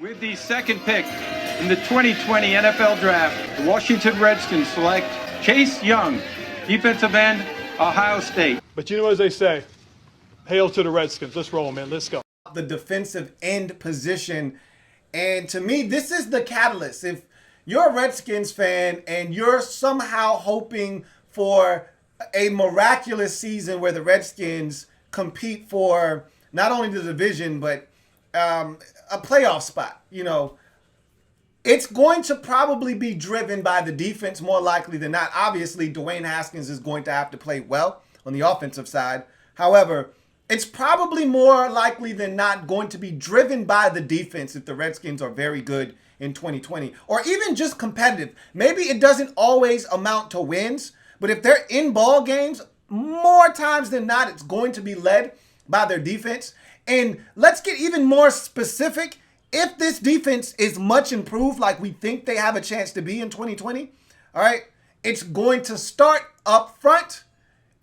With the second pick in the 2020 NFL Draft, the Washington Redskins select Chase Young, defensive end, Ohio State. But you know, as they say, hail to the Redskins. Let's roll, man. Let's go. The defensive end position. And to me, this is the catalyst. If you're a Redskins fan and you're somehow hoping for a miraculous season where the Redskins compete for not only the division, but a playoff spot, you know, it's going to probably be driven by the defense more likely than not. Obviously, Dwayne Haskins is going to have to play well on the offensive side. However, it's probably more likely than not going to be driven by the defense if the Redskins are very good in 2020, or even just competitive. Maybe it doesn't always amount to wins, but if they're in ball games, more times than not, it's going to be led by their defense. And let's get even more specific. If this defense is much improved, like we think they have a chance to be in 2020, all right, it's going to start up front,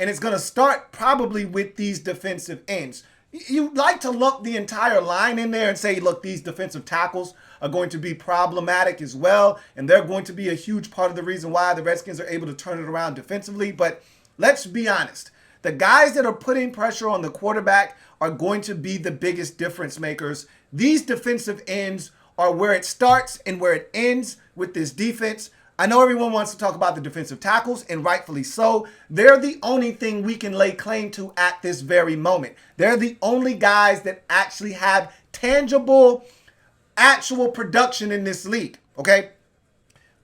and it's going to start probably with these defensive ends. You like to lump the entire line in there and say, look, these defensive tackles are going to be problematic as well, and they're going to be a huge part of the reason why the Redskins are able to turn it around defensively. But let's be honest. The guys that are putting pressure on the quarterback are going to be the biggest difference makers. These defensive ends are where it starts and where it ends with this defense. I know everyone wants to talk about the defensive tackles, and rightfully so. They're the only thing we can lay claim to at this very moment. They're the only guys that actually have tangible, actual production in this league, okay?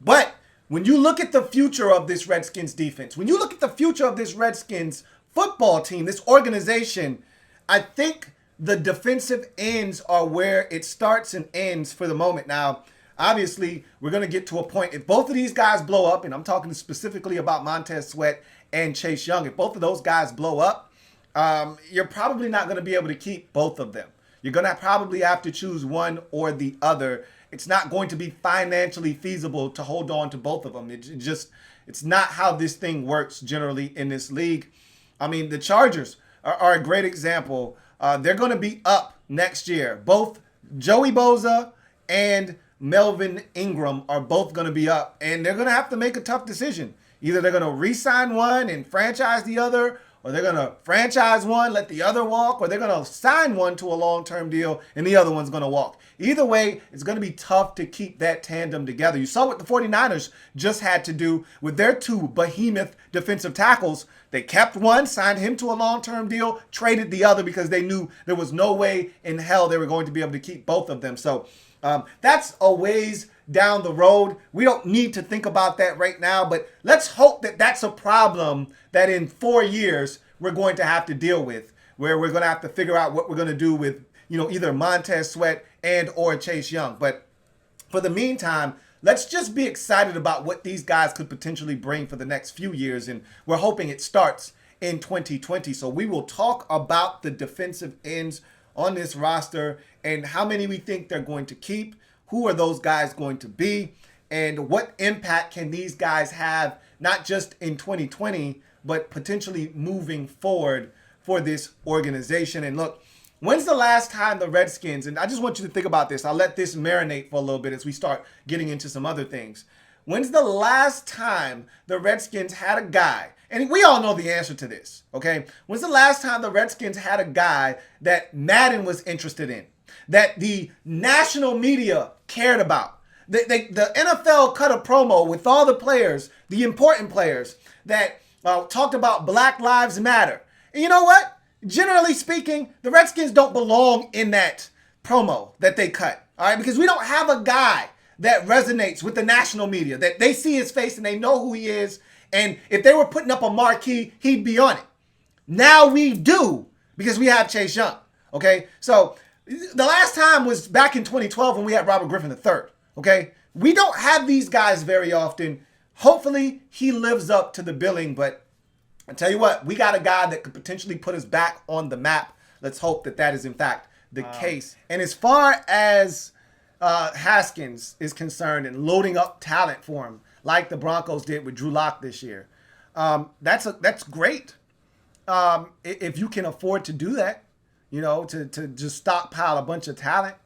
But when you look at the future of this Redskins defense, when you look at the future of this Redskins football team, this organization, I think the defensive ends are where it starts and ends for the moment. Now, obviously, we're going to get to a point. If both of these guys blow up, and I'm talking specifically about Montez Sweat and Chase Young, if both of those guys blow up, you're probably not going to be able to keep both of them. You're going to probably have to choose one or the other. It's not going to be financially feasible to hold on to both of them. It's not how this thing works generally in this league. I mean, the Chargers are a great example. They're going to be up next year. Both Joey Bosa and Melvin Ingram are both going to be up, and they're going to have to make a tough decision. Either they're going to re-sign one and franchise the other, or they're going to franchise one, let the other walk, or they're going to sign one to a long-term deal, and the other one's going to walk. Either way, it's going to be tough to keep that tandem together. You saw what the 49ers just had to do with their two behemoth defensive tackles. They kept one, signed him to a long-term deal, traded the other because they knew there was no way in hell they were going to be able to keep both of them. So that's a ways down the road. We don't need to think about that right now, but let's hope that that's a problem that in 4 years we're going to have to deal with, where we're going to have to figure out what we're going to do with, you know, either Montez Sweat and or Chase Young. But for the meantime, let's just be excited about what these guys could potentially bring for the next few years, and we're hoping it starts in 2020. So we will talk about the defensive ends on this roster and how many we think they're going to keep, who are those guys going to be, and what impact can these guys have, not just in 2020, but potentially moving forward for this organization. And look, when's the last time the Redskins, and I just want you to think about this, I'll let this marinate for a little bit as we start getting into some other things. When's the last time the Redskins had a guy, and we all know the answer to this, okay? When's the last time the Redskins had a guy that Madden was interested in, that the national media cared about? The NFL cut a promo with all the players, the important players, that talked about Black Lives Matter. And you know what? Generally speaking, the Redskins don't belong in that promo that they cut, all right? Because we don't have a guy that resonates with the national media, that they see his face and they know who he is. And if they were putting up a marquee, he'd be on it. Now we do, because we have Chase Young, okay? So the last time was back in 2012 when we had Robert Griffin III, okay? We don't have these guys very often. Hopefully he lives up to the billing, but I tell you what, we got a guy that could potentially put us back on the map. Let's hope that that is in fact the case. And as far as Haskins is concerned and loading up talent for him, like the Broncos did with Drew Lock this year, that's great. If you can afford to do that, you know, to just stockpile a bunch of talent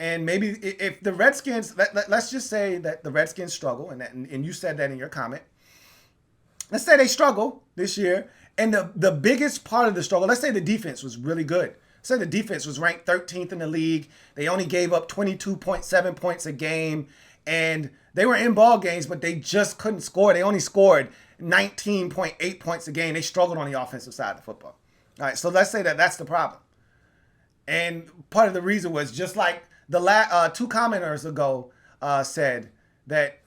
And maybe if the Redskins, let's just say that the Redskins struggle, and you said that in your comment. Let's say they struggle this year, and the biggest part of the struggle, let's say the defense was really good. Say the defense was ranked 13th in the league. They only gave up 22.7 points a game, and they were in ball games, but they just couldn't score. They only scored 19.8 points a game. They struggled on the offensive side of the football. All right, so let's say that that's the problem. And part of the reason was just like the two commenters ago said that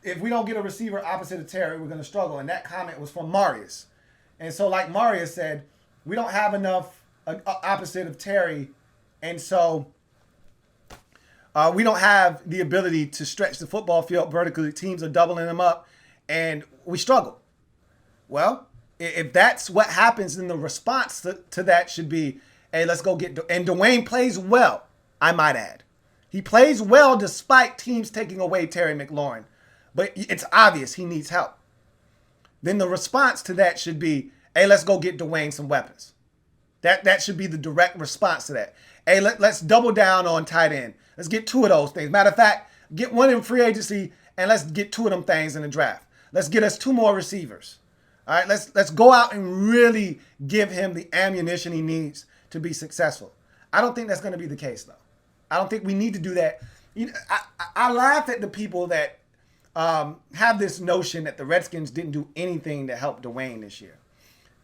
if we don't get a receiver opposite of Terry, we're going to struggle. And that comment was from Marius. And so like Marius said, we don't have enough opposite of Terry. And so we don't have the ability to stretch the football field vertically. Teams are doubling them up, and we struggle. Well, if that's what happens, then the response to that should be, hey, let's go get and Dwayne plays well, I might add. He plays well despite teams taking away Terry McLaurin. But it's obvious he needs help. Then the response to that should be, hey, let's go get Dwayne some weapons. That should be the direct response to that. Hey, let's double down on tight end. Let's get two of those things. Matter of fact, get one in free agency, and let's get two of them things in the draft. Let's get us two more receivers. All right, let's go out and really give him the ammunition he needs to be successful. I don't think that's going to be the case, though. I don't think we need to do that. You know, I laugh at the people that have this notion that the Redskins didn't do anything to help Dwayne this year.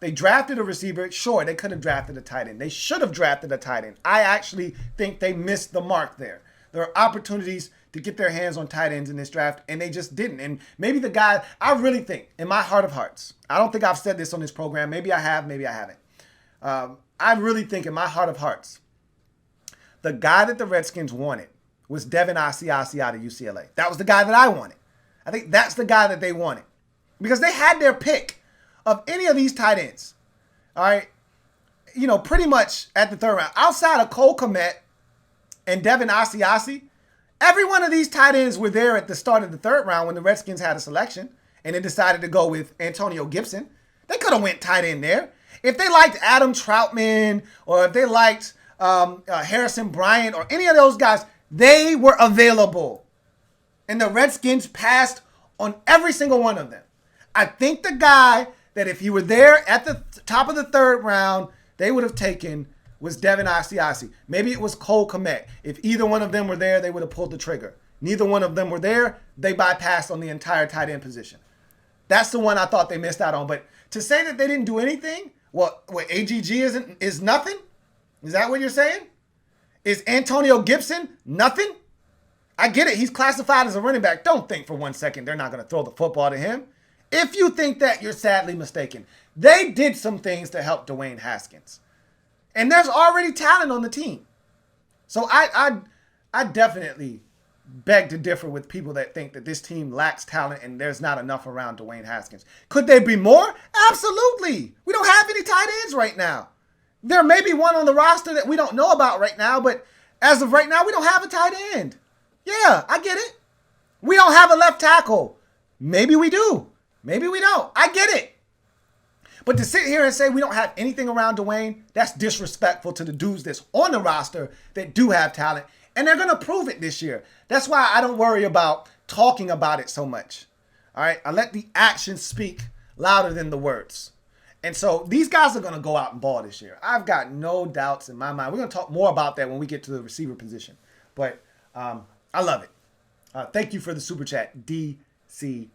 They drafted a receiver. Sure, they could have drafted a tight end. They should have drafted a tight end. I actually think they missed the mark there. There are opportunities to get their hands on tight ends in this draft, and they just didn't. And maybe the guy, I really think, in my heart of hearts, I don't think I've said this on this program. Maybe I have, maybe I haven't. I really think in my heart of hearts, the guy that the Redskins wanted was Devin Asiasi out of UCLA. That was the guy that I wanted. I think that's the guy that they wanted. Because they had their pick of any of these tight ends. All right. You know, pretty much at the third round. Outside of Cole Kmet and Devin Asiasi, every one of these tight ends were there at the start of the third round when the Redskins had a selection and they decided to go with Antonio Gibson. They could have went tight end there. If they liked Adam Troutman or if they liked Harrison Bryant or any of those guys, they were available. And the Redskins passed on every single one of them. I think the guy that if he were there at the top of the third round, they would have taken was Devin Asiasi. Maybe it was Cole Kmet. If either one of them were there, they would have pulled the trigger. Neither one of them were there. They bypassed on the entire tight end position. That's the one I thought they missed out on. But to say that they didn't do anything, what AGG is nothing? Is that what you're saying? Is Antonio Gibson nothing? I get it. He's classified as a running back. Don't think for 1 second they're not going to throw the football to him. If you think that, you're sadly mistaken. They did some things to help Dwayne Haskins. And there's already talent on the team. So I definitely beg to differ with people that think that this team lacks talent and there's not enough around Dwayne Haskins. Could there be more? Absolutely. We don't have any tight ends right now. There may be one on the roster that we don't know about right now, but as of right now, we don't have a tight end. Yeah, I get it. We don't have a left tackle. Maybe we do. Maybe we don't. I get it. But to sit here and say we don't have anything around Dwayne, that's disrespectful to the dudes that's on the roster that do have talent. And they're going to prove it this year. That's why I don't worry about talking about it so much. All right? I let the actions speak louder than the words. And so these guys are going to go out and ball this year. I've got no doubts in my mind. We're going to talk more about that when we get to the receiver position. But I love it. Thank you for the super chat, DCJ.